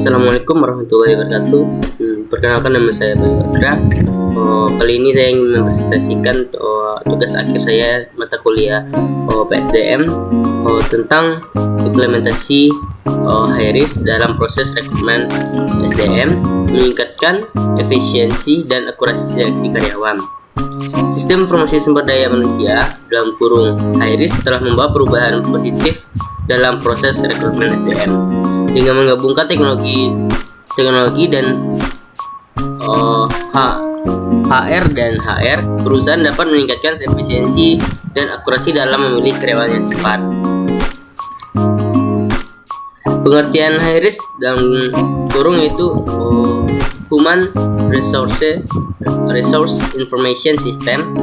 Assalamualaikum warahmatullahi wabarakatuh. Perkenalkan, nama saya Bayu Agra. Kali ini saya ingin mempresentasikan tugas akhir saya mata kuliah PSDM tentang implementasi high-risk dalam proses rekrutmen SDM, meningkatkan efisiensi dan akurasi seleksi karyawan. Sistem informasi sumber daya manusia dalam kurung high-risk telah membawa perubahan positif dalam proses rekrutmen SDM. Dengan menggabungkan teknologi dan HR dan HR, perusahaan dapat meningkatkan efisiensi dan akurasi dalam memilih karyawan yang tepat. Pengertian high risk dalam kurung itu Human Resource Information System.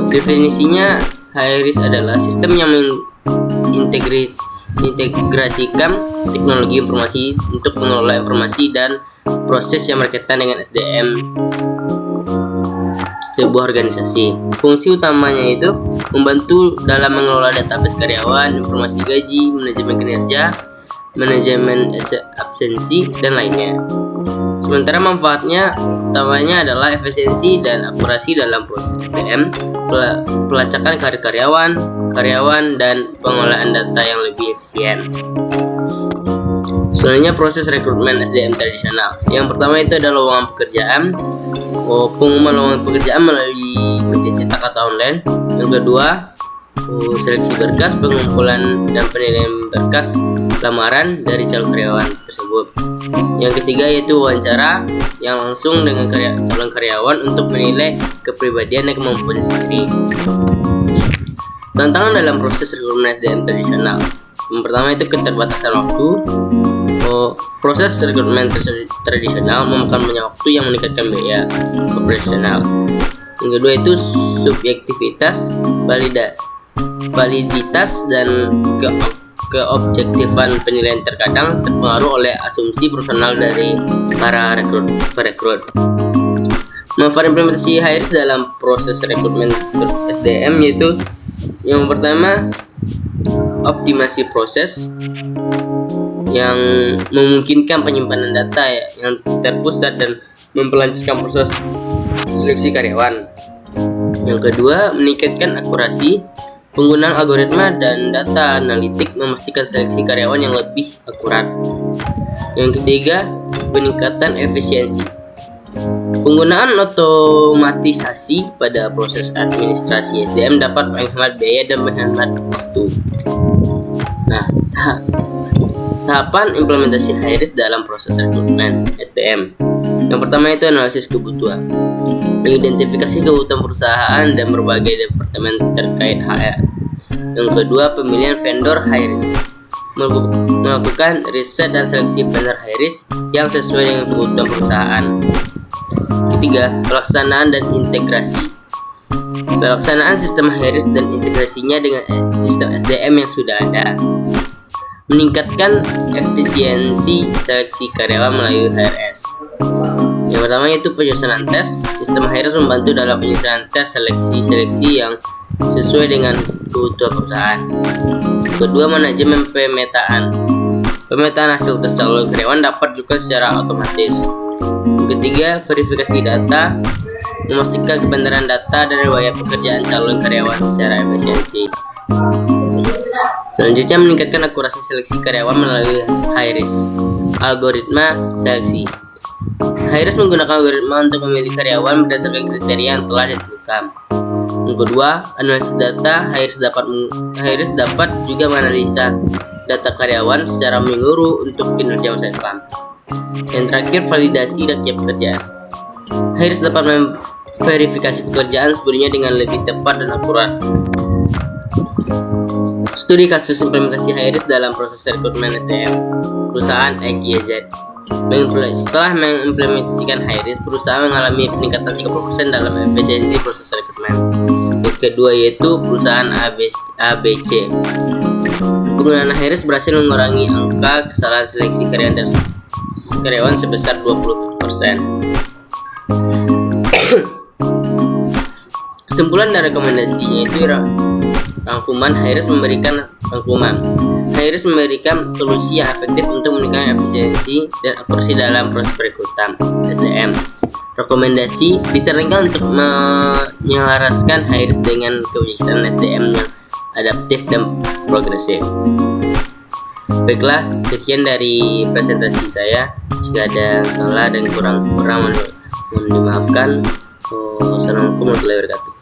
Definisinya, high risk adalah sistem yang mengintegrasikan teknologi informasi untuk mengelola informasi dan proses yang berkaitan dengan SDM sebuah organisasi. Fungsi utamanya itu membantu dalam mengelola database karyawan, informasi gaji, manajemen kinerja, manajemen absensi, dan lainnya. Sementara manfaatnya utamanya adalah efisiensi dan akurasi dalam proses SDM, pelacakan karir karyawan, dan pengolahan data yang lebih efisien. Selanjutnya, proses rekrutmen SDM tradisional. Yang pertama itu adalah lowongan pekerjaan. Pengumuman lowongan pekerjaan melalui media cetak atau online. Yang kedua, seleksi berkas, pengumpulan dan penilaian berkas lamaran dari calon karyawan tersebut. Yang ketiga yaitu wawancara yang langsung dengan calon karyawan untuk menilai kepribadian dan kemampuan sendiri. Tantangan dalam proses rekrutmen SDM tradisional. Yang pertama itu keterbatasan waktu. Proses rekrutmen tradisional memakan banyak waktu yang meningkatkan biaya operasional. Yang kedua itu subjektivitas, validitas, dan keobjektifan penilaian terkadang terpengaruh oleh asumsi personal dari para perekrut. Manfaat implementasi high risk dalam proses rekrutmen SDM yaitu yang pertama, optimasi proses yang memungkinkan penyimpanan data yang terpusat dan memperlancarkan proses seleksi karyawan. Yang kedua, meningkatkan akurasi. Penggunaan algoritma dan data analitik memastikan seleksi karyawan yang lebih akurat. Yang ketiga, peningkatan efisiensi. Penggunaan otomatisasi pada proses administrasi SDM dapat menghemat biaya dan menghemat waktu. Nah, tahapan implementasi high risk dalam proses rekrutmen SDM. Yang pertama itu analisis kebutuhan, mengidentifikasi kebutuhan perusahaan dan berbagai departemen terkait HR. Yang kedua, pemilihan vendor high risk, melakukan riset dan seleksi vendor high risk yang sesuai dengan kebutuhan perusahaan. Ketiga, pelaksanaan dan integrasi, pelaksanaan sistem high risk dan integrasinya dengan sistem SDM yang sudah ada. Meningkatkan efisiensi seleksi karyawan melalui HRS. Yang pertama itu penyusunan tes. Sistem HRS membantu dalam penyusunan tes seleksi yang sesuai dengan kebutuhan perusahaan. Kedua, manajemen pemetaan. Pemetaan hasil tes calon karyawan dapat dilakukan secara otomatis. Yang ketiga, verifikasi data, memastikan kebenaran data dan riwayat pekerjaan calon karyawan secara efisiensi. Selanjutnya, meningkatkan akurasi seleksi karyawan melalui high risk. Algoritma seleksi. High risk menggunakan algoritma untuk memilih karyawan berdasarkan kriteria yang telah ditentukan. Yang kedua, analisis data. High risk dapat juga menganalisa data karyawan secara menyeluruh untuk kinerja masa depan. Yang terakhir, validasi dan kiat pekerjaan. High risk dapat memverifikasi pekerjaan sebelumnya dengan lebih tepat dan akurat. Studi kasus implementasi high risk dalam proses rekrutmen SDM. Perusahaan XYZ. Setelah mengimplementasikan high risk, perusahaan mengalami peningkatan 30% dalam efisiensi proses rekrutmen. Yang kedua yaitu perusahaan ABC. Penggunaan high risk berhasil mengurangi angka kesalahan seleksi karyawan sebesar 20%. Kesimpulan dan rekomendasinya itu rangkuman, HIRS memberikan rangkuman. HIRS memberikan solusi yang efektif untuk meningkatkan efisiensi dan akurasi dalam proses perekrutan SDM. Rekomendasi disarankan untuk menyelaraskan HIRS dengan kebiasaan SDM yang adaptif dan progresif. Baiklah, sekian dari presentasi saya. Jika ada salah dan kurang mohon dimaafkan. Wassalamualaikum warahmatullahi wabarakatuh.